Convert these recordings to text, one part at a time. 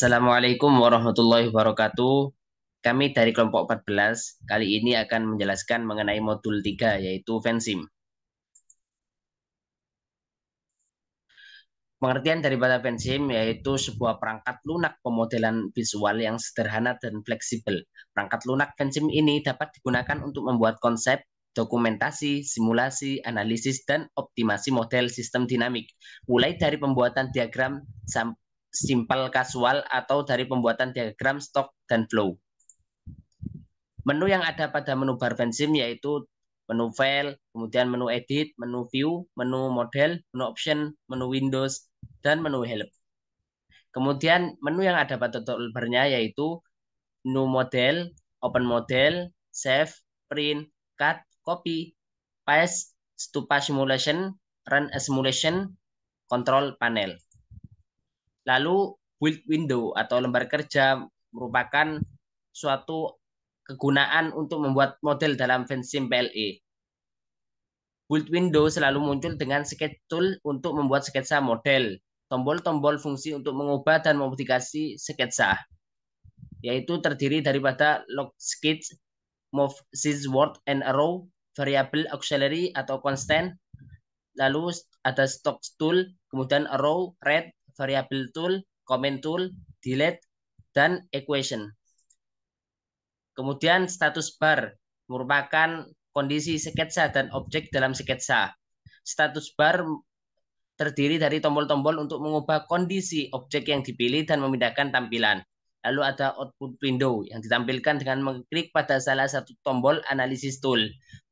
Assalamualaikum warahmatullahi wabarakatuh. Kami dari kelompok 14 kali ini akan menjelaskan mengenai modul 3 yaitu Vensim. Pengertian daripada Vensim yaitu sebuah perangkat lunak pemodelan visual yang sederhana dan fleksibel. Perangkat lunak Vensim ini dapat digunakan untuk membuat konsep, dokumentasi, simulasi, analisis, dan optimasi model sistem dinamik. Mulai dari pembuatan diagram simpel kasual atau dari pembuatan diagram stok dan flow. Menu yang ada pada menu bar Vensim yaitu menu file, kemudian menu edit, menu view, menu model, menu option, menu Windows, dan menu help. Kemudian menu yang ada pada toolbarnya yaitu menu model, open model, save, print, cut, copy, paste, stupa simulation, run a simulation, control panel. Lalu build window atau lembar kerja merupakan suatu kegunaan untuk membuat model dalam Vensim PLE. Build window selalu muncul dengan sketch tool untuk membuat sketsa model, tombol-tombol fungsi untuk mengubah dan memodifikasi sketsa, yaitu terdiri daripada log sketch, move word and arrow, variable auxiliary atau constant, lalu ada stock tool, kemudian arrow, red, variable tool, comment tool, delete, dan equation. Kemudian status bar merupakan kondisi sketsa dan objek dalam sketsa. Status bar terdiri dari tombol-tombol untuk mengubah kondisi objek yang dipilih dan memindahkan tampilan. Lalu ada output window yang ditampilkan dengan mengklik pada salah satu tombol analisis tool.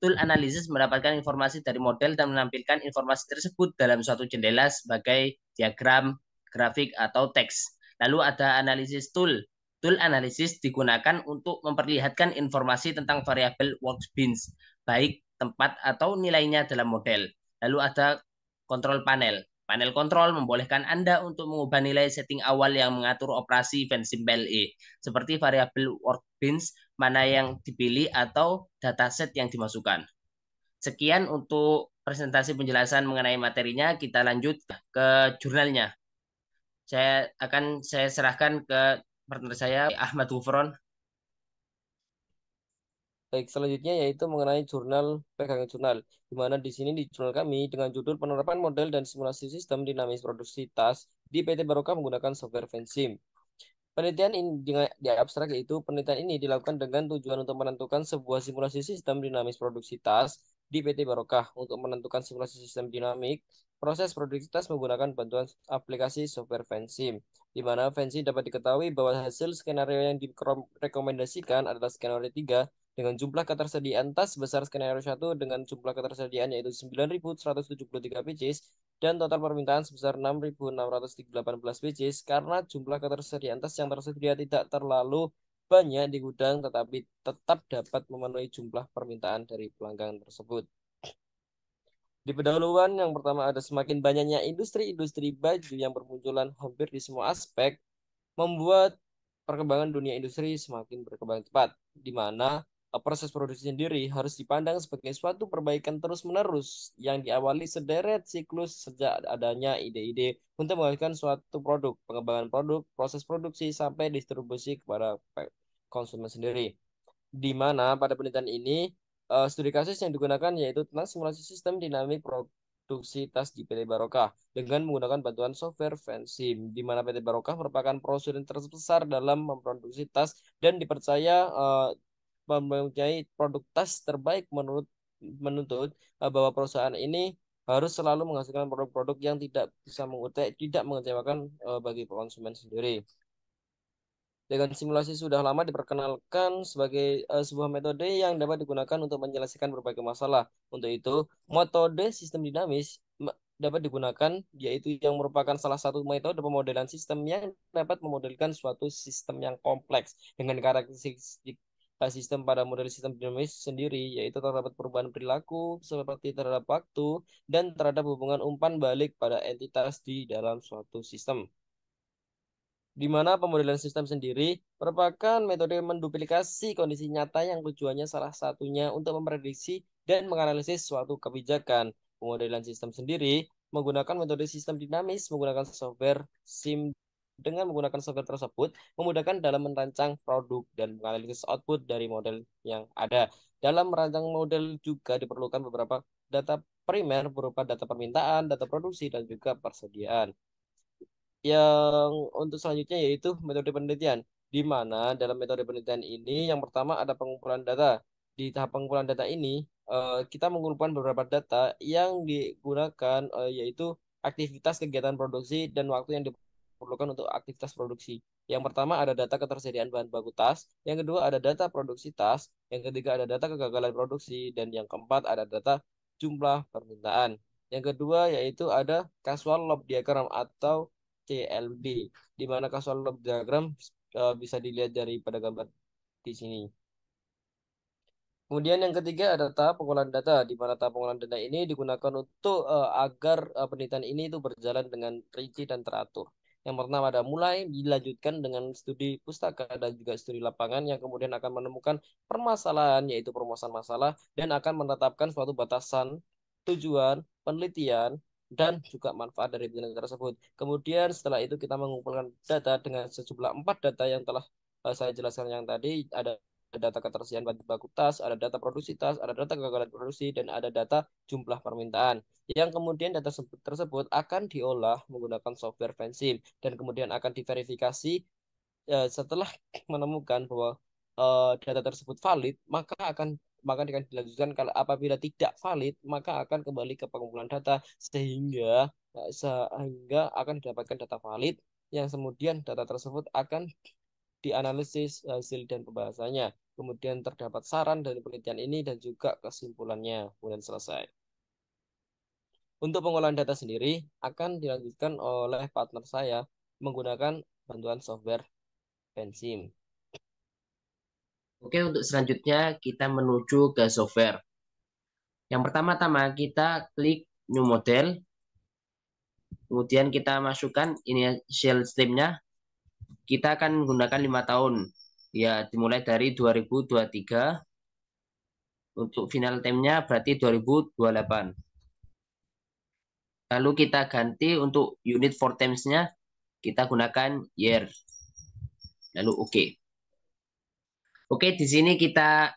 Tool analisis mendapatkan informasi dari model dan menampilkan informasi tersebut dalam suatu jendela sebagai diagram, grafik, atau teks. Lalu ada analisis tool. Tool analisis digunakan untuk memperlihatkan informasi tentang variabel workbench, baik tempat atau nilainya dalam model. Lalu ada kontrol panel. Panel kontrol membolehkan Anda untuk mengubah nilai setting awal yang mengatur operasi Vensim PLE, seperti variabel workbench, mana yang dipilih, atau dataset yang dimasukkan. Sekian untuk presentasi penjelasan mengenai materinya. Kita lanjut ke jurnalnya. Saya serahkan ke partner saya, Ahmad Gufron. Baik, selanjutnya yaitu mengenai jurnal pegangan jurnal, di mana di sini di jurnal kami dengan judul penerapan model dan simulasi sistem dinamis produksi tas di PT Barokah menggunakan software Vensim. Penelitian ini di abstrak yaitu penelitian ini dilakukan dengan tujuan untuk menentukan sebuah simulasi sistem dinamis produksi tas di PT Barokah. Untuk menentukan simulasi sistem dinamik, proses produksi tas menggunakan bantuan aplikasi software Vensim, di mana Vensim dapat diketahui bahwa hasil skenario yang direkomendasikan adalah skenario 3 dengan jumlah ketersediaan tas sebesar skenario 1 dengan jumlah ketersediaan yaitu 9.173 pcs dan total permintaan sebesar 6.618 pcs karena jumlah ketersediaan tas yang tersedia tidak terlalu banyak di gudang tetapi tetap dapat memenuhi jumlah permintaan dari pelanggan tersebut. Di pendahuluan yang pertama ada semakin banyaknya industri-industri baju yang bermunculan hampir di semua aspek membuat perkembangan dunia industri semakin berkembang cepat, di mana proses produksi sendiri harus dipandang sebagai suatu perbaikan terus-menerus yang diawali sederet siklus sejak adanya ide-ide untuk menghasilkan suatu produk, pengembangan produk, proses produksi sampai distribusi kepada konsumen sendiri. Di mana pada penelitian ini studi kasus yang digunakan yaitu tentang simulasi sistem dinamik produksi tas di PT Barokah dengan menggunakan bantuan software Vensim, di mana PT Barokah merupakan produsen terbesar dalam memproduksi tas dan dipercaya mempunyai produk tas terbaik menuntut bahwa perusahaan ini harus selalu menghasilkan produk-produk yang tidak mengecewakan bagi konsumen sendiri. Dengan simulasi sudah lama diperkenalkan sebagai sebuah metode yang dapat digunakan untuk menyelesaikan berbagai masalah. Untuk itu, metode sistem dinamis dapat digunakan, yaitu yang merupakan salah satu metode pemodelan sistem yang dapat memodelkan suatu sistem yang kompleks dengan karakteristik sistem pada model sistem dinamis sendiri, yaitu terdapat perubahan perilaku seperti terhadap waktu dan terhadap hubungan umpan balik pada entitas di dalam suatu sistem, di mana pemodelan sistem sendiri merupakan metode menduplikasi kondisi nyata yang tujuannya salah satunya untuk memprediksi dan menganalisis suatu kebijakan. Pemodelan sistem sendiri menggunakan metode sistem dinamis menggunakan software SIM dengan menggunakan software tersebut memudahkan dalam merancang produk dan menganalisis output dari model yang ada. Dalam merancang model juga diperlukan beberapa data primer berupa data permintaan, data produksi, dan juga persediaan. Yang untuk selanjutnya yaitu metode penelitian, di mana dalam metode penelitian ini yang pertama ada pengumpulan data. Di tahap pengumpulan data ini, kita mengumpulkan beberapa data yang digunakan yaitu aktivitas kegiatan produksi dan waktu yang diperlukan untuk aktivitas produksi. Yang pertama ada data ketersediaan bahan baku tas, yang kedua ada data produksi tas, yang ketiga ada data kegagalan produksi, dan yang keempat ada data jumlah permintaan. Yang kedua yaitu ada casual loop diagram atau CLD, di mana casual loop diagram bisa dilihat dari pada gambar di sini. Kemudian yang ketiga ada tahap pengolahan data, di mana tahap pengolahan data ini digunakan untuk agar penelitian ini itu berjalan dengan rinci dan teratur. Yang pertama ada mulai dilanjutkan dengan studi pustaka dan juga studi lapangan yang kemudian akan menemukan permasalahan yaitu permasalahan masalah dan akan menetapkan suatu batasan tujuan penelitian dan juga manfaat dari penelitian tersebut. Kemudian setelah itu kita mengumpulkan data dengan sejumlah 4 data yang telah saya jelaskan yang tadi ada data ketersediaan bahan baku tas, ada data produksi tas, ada data kegagalan produksi, dan ada data jumlah permintaan. Yang kemudian data tersebut akan diolah menggunakan software Vensim dan kemudian akan diverifikasi setelah menemukan bahwa data tersebut valid, maka akan dilanjutkan kalau apabila tidak valid, maka akan kembali ke pengumpulan data sehingga akan didapatkan data valid yang kemudian data tersebut akan dianalisis hasil dan pembahasannya. Kemudian terdapat saran dari penelitian ini dan juga kesimpulannya. Kemudian selesai. Untuk pengolahan data sendiri akan dilanjutkan oleh partner saya menggunakan bantuan software Pensim. Oke, untuk selanjutnya kita menuju ke software. Yang pertama-tama kita klik new model, kemudian kita masukkan initial stream-nya. Kita akan menggunakan 5 tahun. Ya, dimulai dari 2023. Untuk final time-nya berarti 2028. Lalu kita ganti untuk unit for times-nya, kita gunakan year. Lalu oke. Oke, di sini kita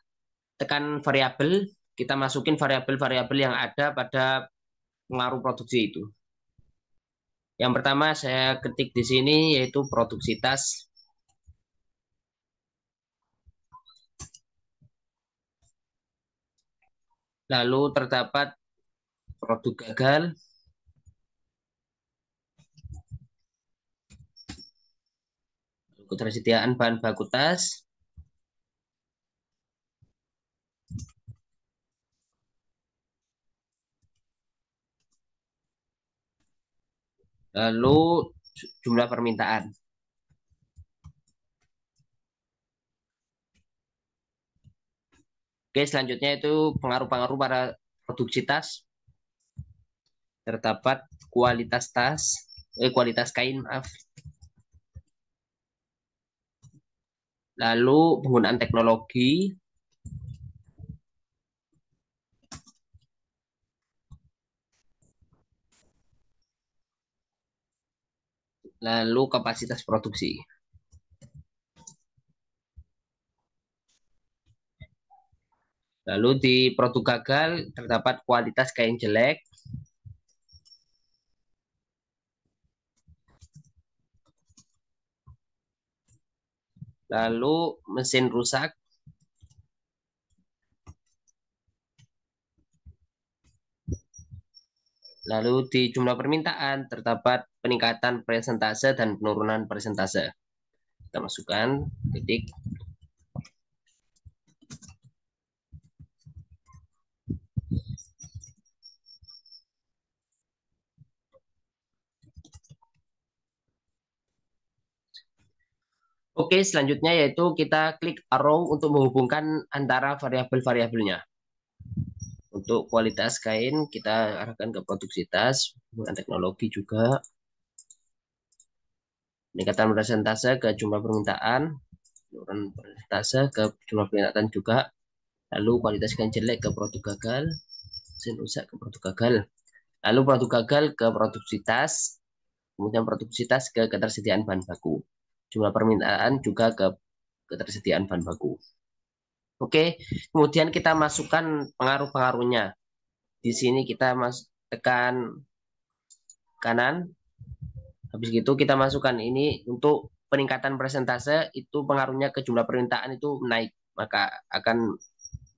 tekan variabel, kita masukin variabel-variabel yang ada pada pengaruh produksi itu. Yang pertama saya ketik di sini yaitu produksitas. Lalu terdapat produk gagal. Ketersediaan bahan baku tas. Lalu jumlah permintaan. Oke, selanjutnya itu pengaruh-pengaruh pada produksitas. Terdapat kualitas kualitas kain, maaf. Lalu penggunaan teknologi. Lalu kapasitas produksi. Lalu di produk gagal terdapat kualitas kain jelek. Lalu mesin rusak. Lalu di jumlah permintaan terdapat peningkatan persentase dan penurunan persentase. Kita masukkan titik. Oke, selanjutnya yaitu kita klik arrow untuk menghubungkan antara variabel-variabelnya. Untuk kualitas kain kita arahkan ke produksitas, penggunaan teknologi juga. Peningkatan persentase ke jumlah permintaan, penurunan persentase ke jumlah permintaan juga. Lalu kualitas kain jelek ke produk gagal, mesin rusak ke produk gagal. Lalu produk gagal ke produksitas. kemudian produktivitas ke ketersediaan bahan baku. Jumlah permintaan juga ke ketersediaan bahan baku. Oke, kemudian kita masukkan pengaruh-pengaruhnya. Di sini kita tekan kanan. Habis itu kita masukkan ini untuk peningkatan persentase itu pengaruhnya ke jumlah permintaan itu naik. Maka akan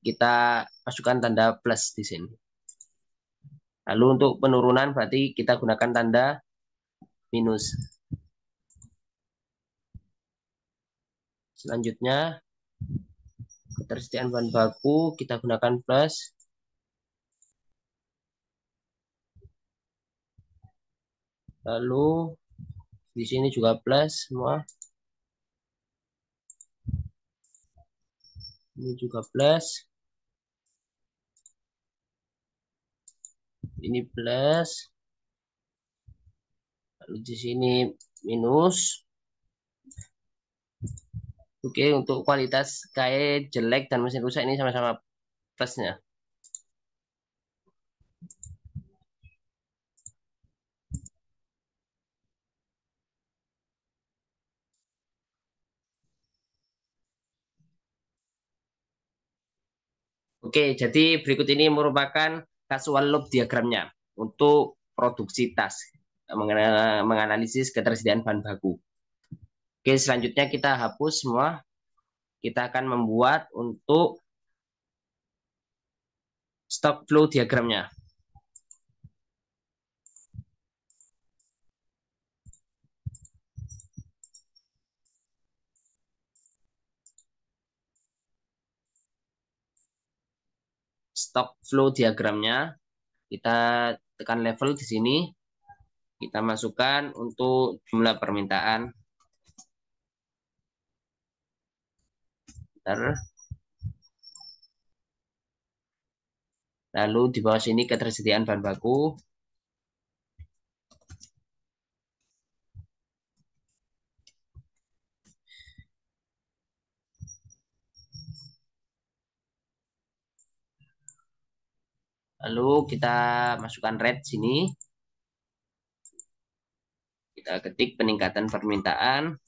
kita masukkan tanda plus di sini. Lalu untuk penurunan berarti kita gunakan tanda minus. Selanjutnya ketersediaan bahan baku kita gunakan plus. Lalu di sini juga plus semua. Ini juga plus. Ini plus. Lalu di sini minus. Oke, untuk kualitas kain jelek dan mesin rusak ini sama-sama plusnya. Oke, jadi berikut ini merupakan casual loop diagramnya untuk produksitas, menganalisis ketersediaan bahan baku. Oke, selanjutnya kita hapus semua. Kita akan membuat untuk stock flow diagramnya. Stock flow diagramnya, kita tekan level di sini. Kita masukkan untuk jumlah permintaan. Lalu di bawah sini ketersediaan bahan baku. Lalu kita masukkan red sini. Kita ketik peningkatan permintaan.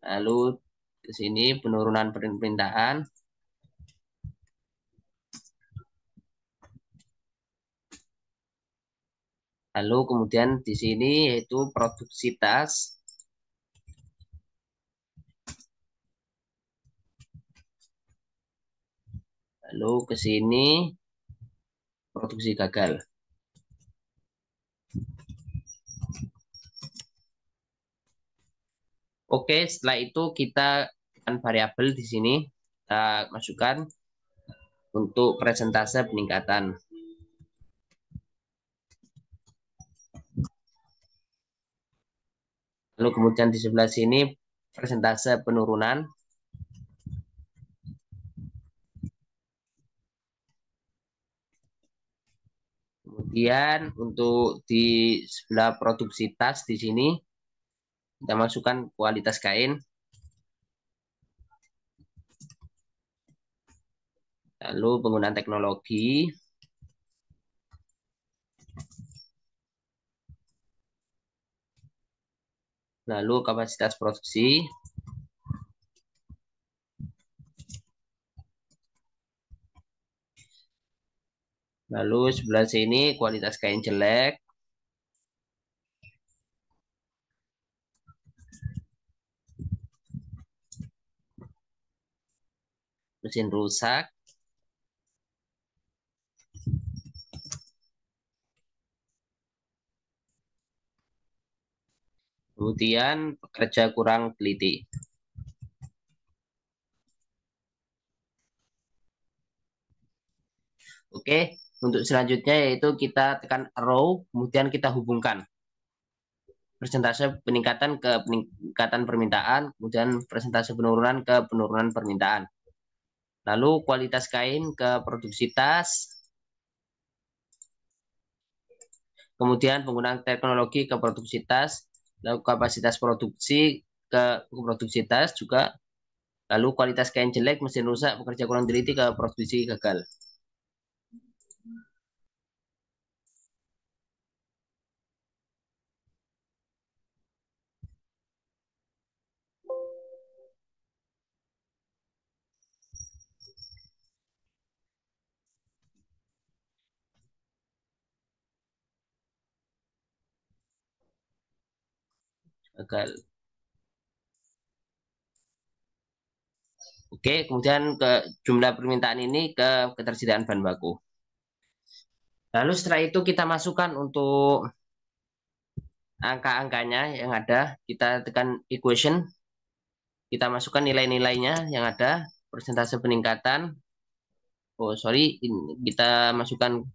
Lalu ke sini penurunan permintaan. Lalu kemudian di sini yaitu produksitas. Lalu ke sini produksi gagal. Oke, setelah itu kita akan variabel di sini kita masukkan untuk persentase peningkatan. Lalu kemudian di sebelah sini persentase penurunan. Kemudian untuk di sebelah produksitas di sini kita masukkan kualitas kain. Lalu penggunaan teknologi. Lalu kapasitas produksi. Lalu sebelah sini kualitas kain jelek. Mesin rusak. Kemudian pekerja kurang teliti. Oke, untuk selanjutnya yaitu kita tekan arrow, kemudian kita hubungkan persentase peningkatan ke peningkatan permintaan, kemudian persentase penurunan ke penurunan permintaan. Lalu kualitas kain ke produksitas, kemudian penggunaan teknologi ke produksitas, lalu kapasitas produksi ke produksitas juga, lalu kualitas kain jelek, mesin rusak, pekerja kurang teliti ke produksi gagal. gagal. Oke, kemudian ke jumlah permintaan ini ke ketersediaan bahan baku. Lalu setelah itu kita masukkan untuk angka-angkanya yang ada, kita tekan equation, kita masukkan nilai-nilainya yang ada, persentase peningkatan. Oh, sorry, kita masukkan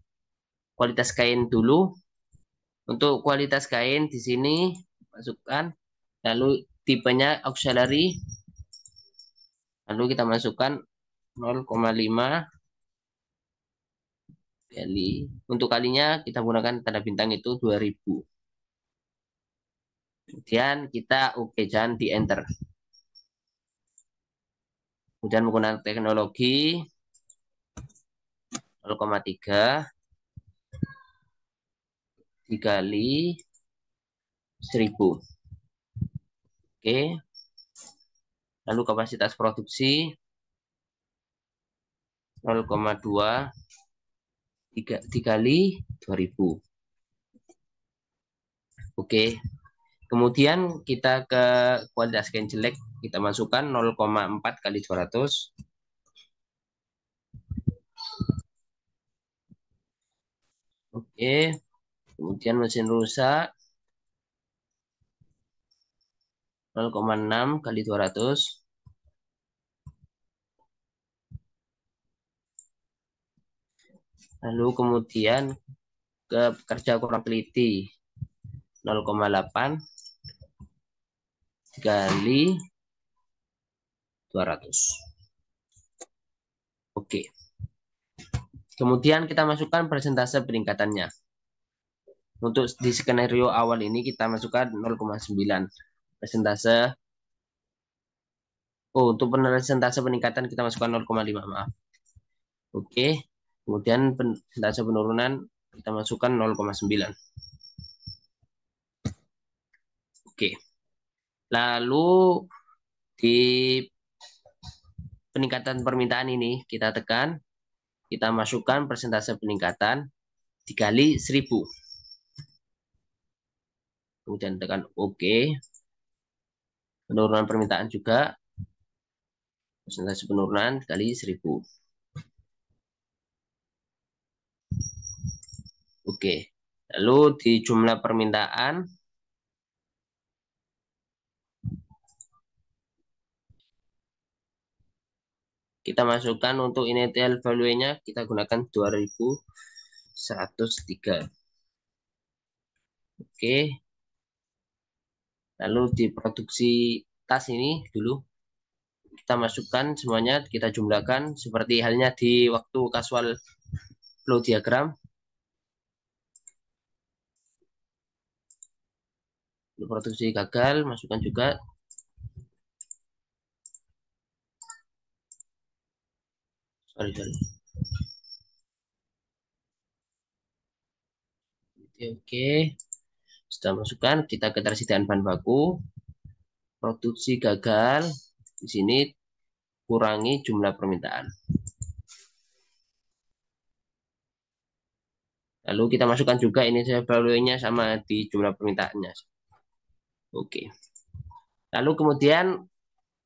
kualitas kain dulu. Untuk kualitas kain di sini masukkan, lalu tipenya auxiliary, lalu kita masukkan 0,5 kali. Untuk kalinya kita gunakan tanda bintang itu 2000. Kemudian kita oke, jangan di enter. Kemudian menggunakan teknologi 0,3 dikali 1000. Oke. Lalu kapasitas produksi 0,2 dikali 2000. Oke. Kemudian kita ke kualitas kain jelek, kita masukkan 0,4 kali 200. Oke. Kemudian mesin rusak 0,6 kali 200. Lalu kemudian ke pekerja kurang teliti 0,8 kali 200. Oke. Kemudian kita masukkan persentase peningkatannya. Untuk di skenario awal ini kita masukkan 0,9 persentase. Oh, untuk persentase peningkatan kita masukkan 0,5, maaf. Oke. Kemudian persentase penurunan kita masukkan 0,9. Oke. Lalu di peningkatan permintaan ini kita tekan, kita masukkan persentase peningkatan dikali 1000. Kemudian tekan OK. Penurunan permintaan juga, persentase penurunan dikali 1000. Oke. Lalu di jumlah permintaan kita masukkan untuk initial value-nya, kita gunakan 2103. Oke. Lalu di produksi tas ini dulu kita masukkan semuanya, kita jumlahkan seperti halnya di waktu casual flow diagram. Di produksi gagal, masukkan juga. Sorry. Oke. Setelah masukkan, kita ketersediaan bahan baku. Produksi gagal. Di sini kurangi jumlah permintaan. Lalu kita masukkan juga ini value-nya sama di jumlah permintaannya. Oke. Lalu kemudian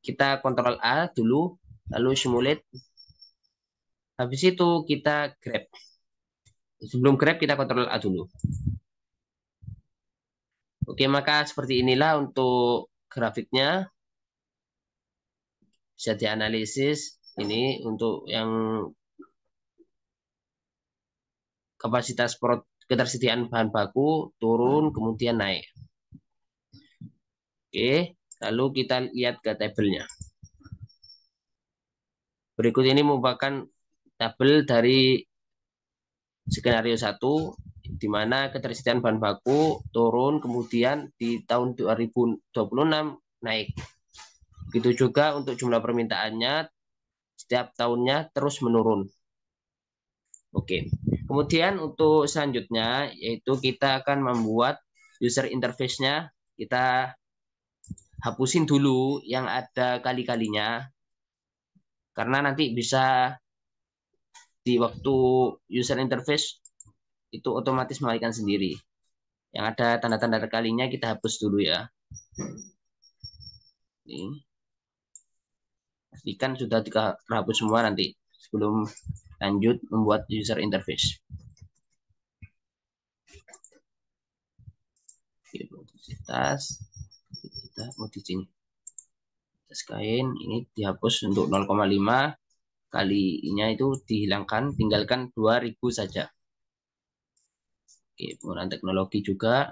kita kontrol A dulu, lalu simulate. Habis itu kita grab. Sebelum grab kita kontrol A dulu. Oke, maka seperti inilah untuk grafiknya. Bisa dianalisis ini untuk yang kapasitas ketersediaan bahan baku turun kemudian naik. Oke, lalu kita lihat ke tabelnya. Berikut ini merupakan tabel dari skenario 1 di mana ketersediaan bahan baku turun kemudian di tahun 2026 naik. Begitu juga untuk jumlah permintaannya setiap tahunnya terus menurun. Oke. Kemudian untuk selanjutnya yaitu kita akan membuat user interface-nya. Kita hapusin dulu yang ada kali-kalinya. Karena nanti bisa di waktu user interface itu otomatis mengalihkan sendiri. Yang ada tanda-tanda kalinya kita hapus dulu ya. Ini pastikan sudah terhapus semua nanti sebelum lanjut membuat user interface. Oke, produktivitas kita mau di sini. Kain ini dihapus untuk 0,5 kalinya itu dihilangkan, tinggalkan 2000 saja. Oke, penggunaan teknologi juga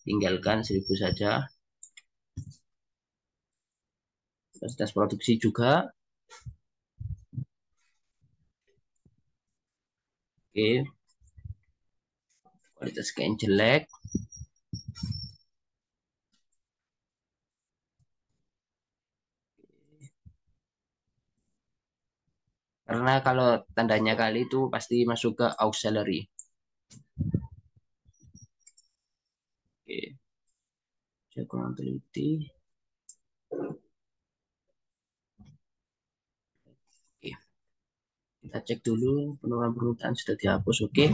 tinggalkan 1000 saja. Kapasitas produksi juga. Oke, kualitas kain jelek. Karena kalau tandanya kali itu pasti masuk ke auxiliary. Oke, saya kurang teliti. Oke, kita cek dulu penurunan permintaan sudah dihapus. Oke.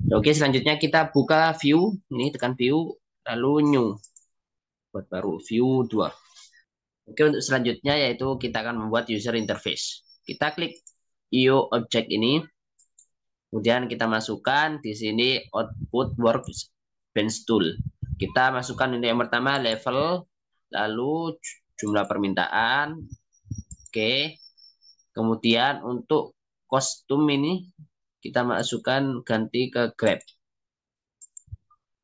Oke, selanjutnya kita buka view. Ini tekan view, lalu new. Buat baru view 2. Oke, untuk selanjutnya yaitu kita akan membuat user interface. Kita klik IO object ini. Kemudian kita masukkan di sini output workbench tool. Kita masukkan ini yang pertama level, lalu jumlah permintaan. Oke. Kemudian untuk kostum ini kita masukkan ganti ke Grab.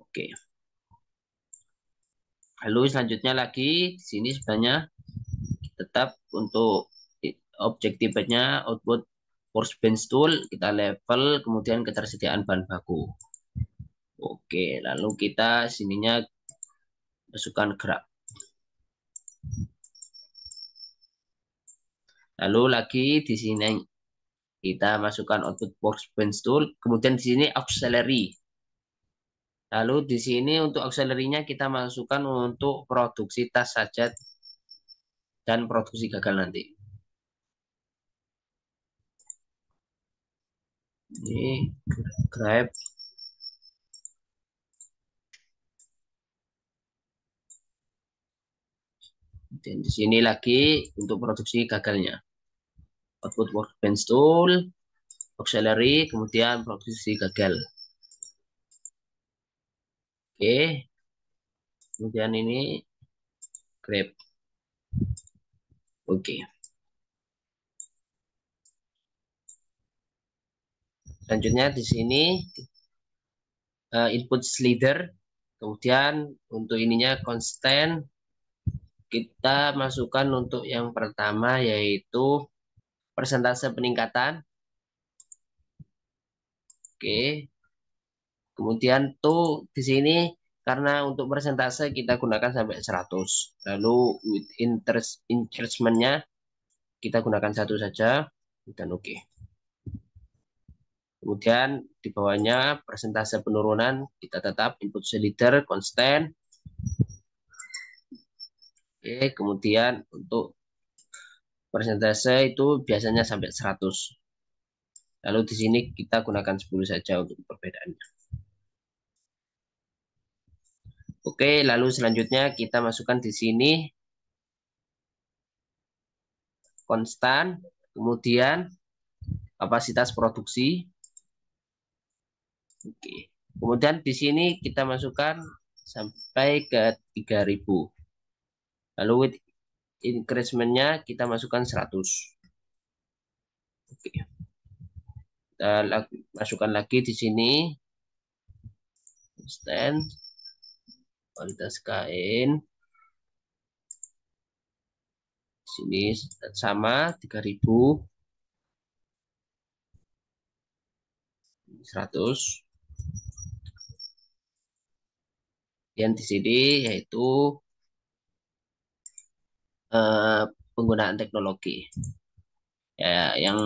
Oke. Lalu selanjutnya lagi di sini sebenarnya tetap untuk objek tipenya output workbench tool, kita level, kemudian ketersediaan bahan baku. Oke, lalu kita sininya masukkan grab. Lalu lagi di sini kita masukkan output workbench tool, kemudian di sini auxiliary. Lalu di sini untuk auxiliary-nya kita masukkan untuk produksi tas saja dan produksi gagal nanti. Ini grab. Dan di sini lagi untuk produksi gagalnya. Output workbench tool, auxiliary, kemudian produksi gagal. Oke. Kemudian ini grab. Oke. Selanjutnya di sini input slider. Kemudian untuk ininya constant kita masukkan untuk yang pertama yaitu persentase peningkatan. Oke. Kemudian tuh di sini karena untuk persentase kita gunakan sampai 100. Lalu with interest increment-nya kita gunakan 1 saja dan oke. Kemudian di bawahnya persentase penurunan kita tetap input slider constant. Oke, kemudian untuk persentase itu biasanya sampai 100. Lalu di sini kita gunakan 10 saja untuk perbedaannya. Oke, lalu selanjutnya kita masukkan di sini konstan, kemudian kapasitas produksi. Oke. Kemudian di sini kita masukkan sampai ke 3000. Lalu with increment-nya kita masukkan 100. Oke. Kita masukkan lagi di sini stand kualitas kain. Sini sama 3000 100. Dan di sini yaitu penggunaan teknologi. Ya, yang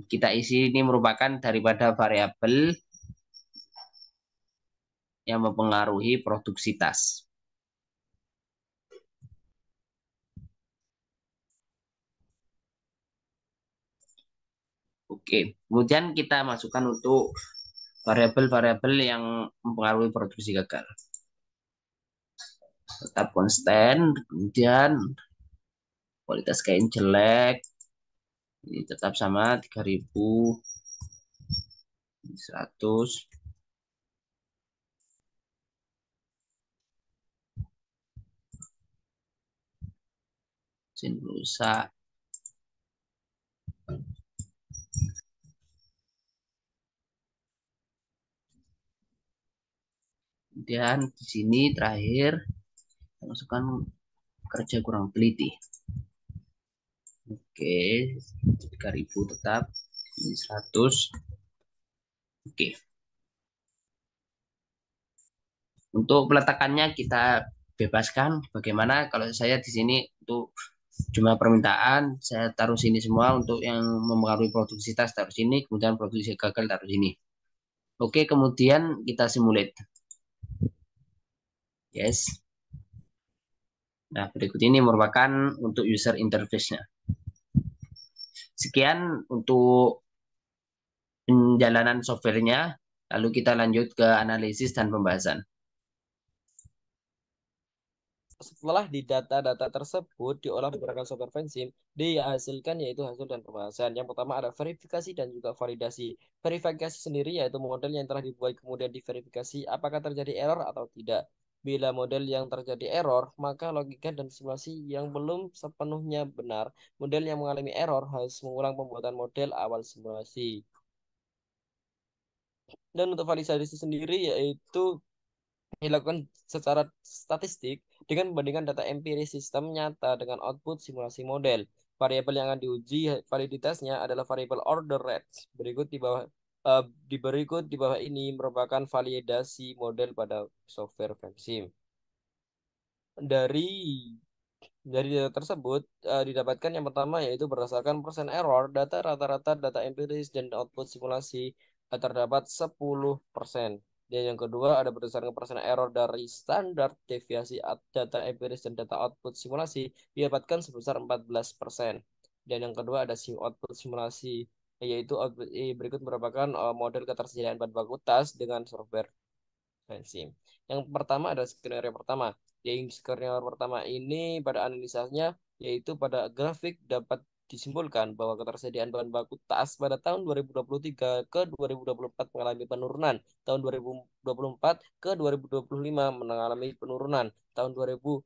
kita isi ini merupakan daripada variabel yang mempengaruhi produksi tas. Oke, kemudian kita masukkan untuk variabel-variabel yang mempengaruhi produksi gagal. tetap konstan. Kemudian kualitas kain jelek, ini tetap sama 3.100. Mesin rusak. Kemudian di sini terakhir masukkan kerja kurang teliti. Oke, 3.000 tetap, ini 100. Oke. Untuk peletakannya kita bebaskan. Bagaimana kalau saya di sini untuk jumlah permintaan saya taruh sini semua, untuk yang mempengaruhi produksitas taruh sini, kemudian produksi gagal taruh sini. Oke, kemudian kita simulate. Yes. Nah, berikut ini merupakan untuk user interface-nya. Sekian untuk penjalanan softwarenya, lalu kita lanjut ke analisis dan pembahasan. Setelah di data-data tersebut diolah menggunakan software Vensim, dihasilkan yaitu hasil dan pembahasan. Yang pertama ada verifikasi dan juga validasi. Verifikasi sendiri yaitu model yang telah dibuat kemudian diverifikasi apakah terjadi error atau tidak. Bila model yang terjadi error, maka logika dan simulasi yang belum sepenuhnya benar. Model yang mengalami error harus mengulang pembuatan model awal simulasi. Dan untuk validasi sendiri yaitu dilakukan secara statistik dengan membandingkan data empiris sistem nyata dengan output simulasi model. Variabel yang akan diuji validitasnya adalah variabel order rate. Berikut di bawah di bawah ini merupakan validasi model pada software Vensim. Dari data tersebut didapatkan yang pertama yaitu berdasarkan persen error, data rata-rata data empiris dan output simulasi terdapat 10%. Dan yang kedua ada berdasarkan persen error dari standar deviasi data empiris dan data output simulasi didapatkan sebesar 14%. Dan yang kedua ada output simulasi yaitu output berikut merupakan model ketersediaan bahan baku tas dengan software enzim. Yang pertama ada skenario pertama. Yang skenario pertama ini pada analisanya yaitu pada grafik dapat disimpulkan bahwa ketersediaan bahan baku tas pada tahun 2023 ke 2024 mengalami penurunan, tahun 2024 ke 2025 mengalami penurunan, tahun 2025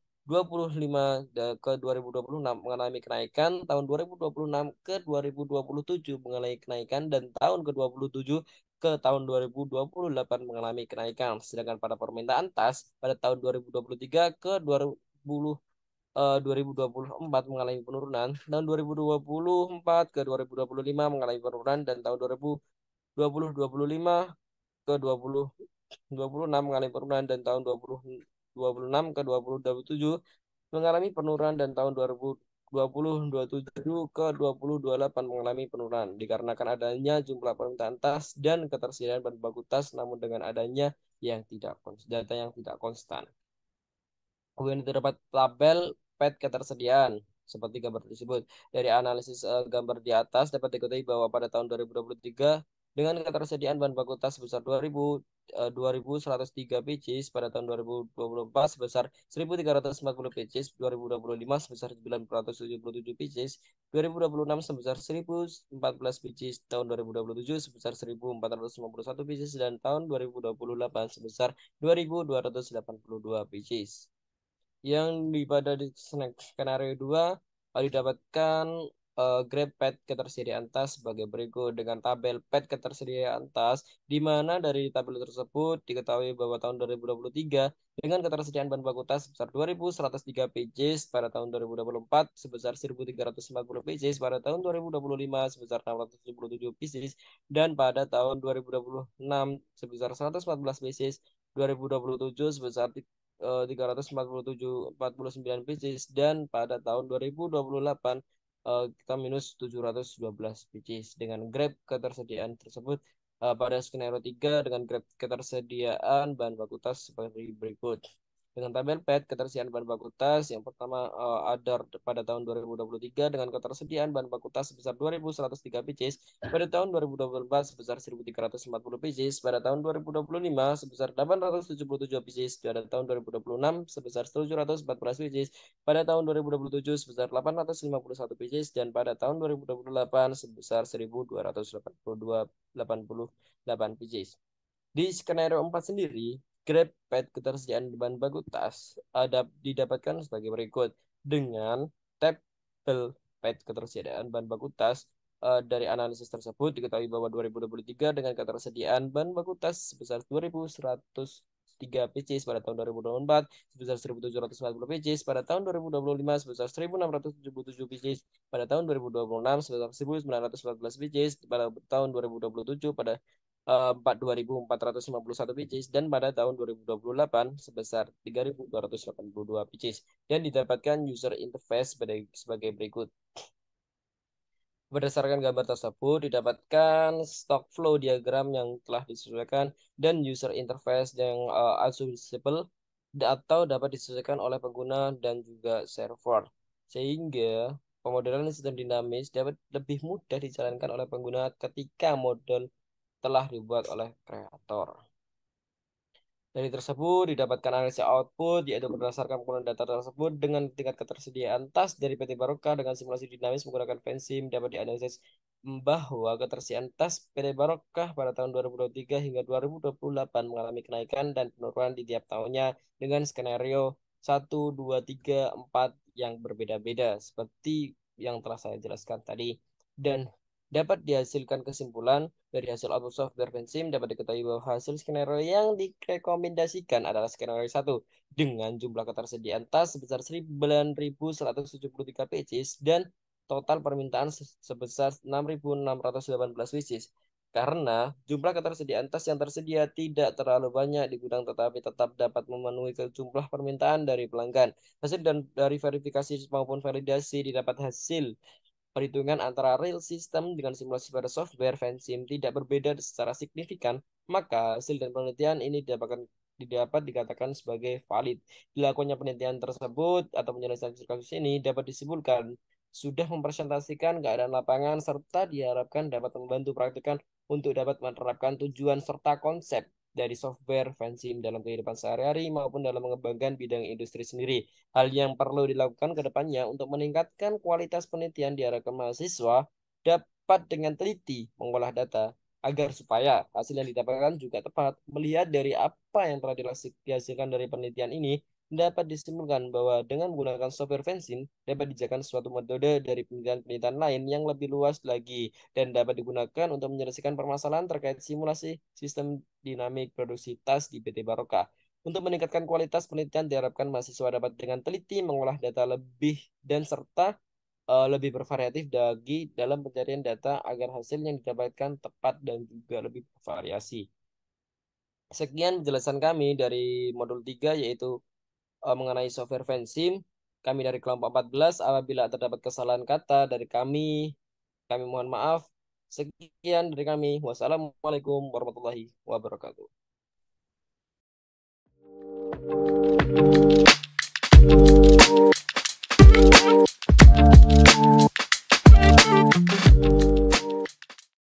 ke 2026 mengalami kenaikan, tahun 2026 ke 2027 mengalami kenaikan, dan tahun ke-27 ke tahun 2028 mengalami kenaikan. Sedangkan pada permintaan tas pada tahun 2023 ke 2024 mengalami penurunan, tahun 2024 ke 2025 mengalami penurunan, dan tahun 2025 ke 2026 mengalami penurunan, dan tahun 2026 ke 2027 mengalami penurunan, dan tahun 2027 ke 2028 mengalami penurunan dikarenakan adanya jumlah permintaan tas dan ketersediaan bahan baku tas, namun dengan adanya data yang tidak konstan. Kemudian terdapat tabel PET ketersediaan seperti gambar tersebut. Dari analisis gambar di atas dapat diketahui bahwa pada tahun 2023 dengan ketersediaan bahan baku tas sebesar 2.103 pcs, pada tahun 2024 sebesar 1.340 pcs, 2025 sebesar 977 pcs, 2026 sebesar 1.014 pcs, tahun 2027 sebesar 1.451 pcs, dan tahun 2028 sebesar 2.282 pcs. Yang di skenario 2 didapatkan grab pad ketersediaan tas sebagai berikut dengan tabel pad ketersediaan tas, di mana dari tabel tersebut diketahui bahwa tahun 2023 dengan ketersediaan bahan baku tas sebesar 2.103 pcs, pada tahun 2024 sebesar 1.340 pcs, pada tahun 2025 sebesar 677 pcs, dan pada tahun 2026 sebesar 114 pcs, 2027 sebesar 347,49 pcs, dan pada tahun 2028 kita minus 712 pcs. Dengan grab ketersediaan tersebut pada skenario 3 dengan grab ketersediaan bahan baku tas seperti berikut. Dengan tabel PET, ketersediaan bahan baku tas yang pertama ada pada tahun 2023 dengan ketersediaan bahan baku tas sebesar 2.103 pieces, pada tahun 2024 sebesar 1.340 pieces, pada tahun 2025 sebesar 877 pieces, pada tahun 2026 sebesar 714 pieces, pada tahun 2027 sebesar 851 pieces, dan pada tahun 2028 sebesar 1.288 pieces. Di skenario 4 sendiri, Grab Pet ketersediaan bahan baku tas ada didapatkan sebagai berikut. Dengan tabel Pet ketersediaan bahan baku tas dari analisis tersebut diketahui bahwa 2023 dengan ketersediaan bahan baku tas sebesar 2.103 pieces pada tahun 2024, sebesar 1.740 pieces pada tahun 2025, sebesar 1.677 pieces pada tahun 2026, sebesar 1.914 pieces pada tahun 2027, pada 2.451 pieces, dan pada tahun 2028 sebesar 3.282 pieces, dan didapatkan user interface sebagai berikut. Berdasarkan gambar tersebut didapatkan stock flow diagram yang telah disesuaikan dan user interface yang accessible atau dapat disesuaikan oleh pengguna dan juga server, sehingga pemodelan sistem dinamis dapat lebih mudah dijalankan oleh pengguna ketika model telah dibuat oleh kreator. Dari tersebut didapatkan analisis output, yaitu berdasarkan penggunaan data tersebut dengan tingkat ketersediaan tas dari PT Baroka dengan simulasi dinamis menggunakan Vensim dapat dianalisis bahwa ketersediaan tas PT Baroka pada tahun 2023 hingga 2028 mengalami kenaikan dan penurunan di tiap tahunnya dengan skenario 1, 2, 3, 4 yang berbeda-beda seperti yang telah saya jelaskan tadi. Dan dapat dihasilkan kesimpulan dari hasil output software Vensim dapat diketahui bahwa hasil skenario yang direkomendasikan adalah skenario 1 dengan jumlah ketersediaan tas sebesar 9.173 pieces dan total permintaan sebesar 6.618 pieces. Karena jumlah ketersediaan tas yang tersedia tidak terlalu banyak di gudang tetapi tetap dapat memenuhi jumlah permintaan dari pelanggan. Hasil dan dari verifikasi maupun validasi didapat hasil perhitungan antara real system dengan simulasi pada software Vensim tidak berbeda secara signifikan, maka hasil dan penelitian ini dapat dikatakan sebagai valid. Dilakukannya penelitian tersebut atau penyelesaian kasus ini dapat disimpulkan sudah mempresentasikan keadaan lapangan serta diharapkan dapat membantu praktikan untuk dapat menerapkan tujuan serta konsep dari software Vensim dalam kehidupan sehari-hari maupun dalam mengembangkan bidang industri sendiri. Hal yang perlu dilakukan ke depannya untuk meningkatkan kualitas penelitian diharapkan mahasiswa dapat dengan teliti mengolah data agar supaya hasil yang didapatkan juga tepat. Melihat dari apa yang telah dihasilkan dari penelitian ini, dapat disimpulkan bahwa dengan menggunakan software fencing dapat dijadikan suatu metode dari penelitian-penelitian lain yang lebih luas lagi dan dapat digunakan untuk menyelesaikan permasalahan terkait simulasi sistem dinamik produksi tas di PT Baroka. Untuk meningkatkan kualitas penelitian diharapkan mahasiswa dapat dengan teliti mengolah data lebih dan serta lebih bervariatif dalam pencarian data agar hasil yang didapatkan tepat dan juga lebih bervariasi. Sekian penjelasan kami dari modul 3 yaitu mengenai software Vensim. Kami dari kelompok 14 apabila terdapat kesalahan kata dari kami mohon maaf. Sekian dari kami. Wassalamualaikum warahmatullahi wabarakatuh.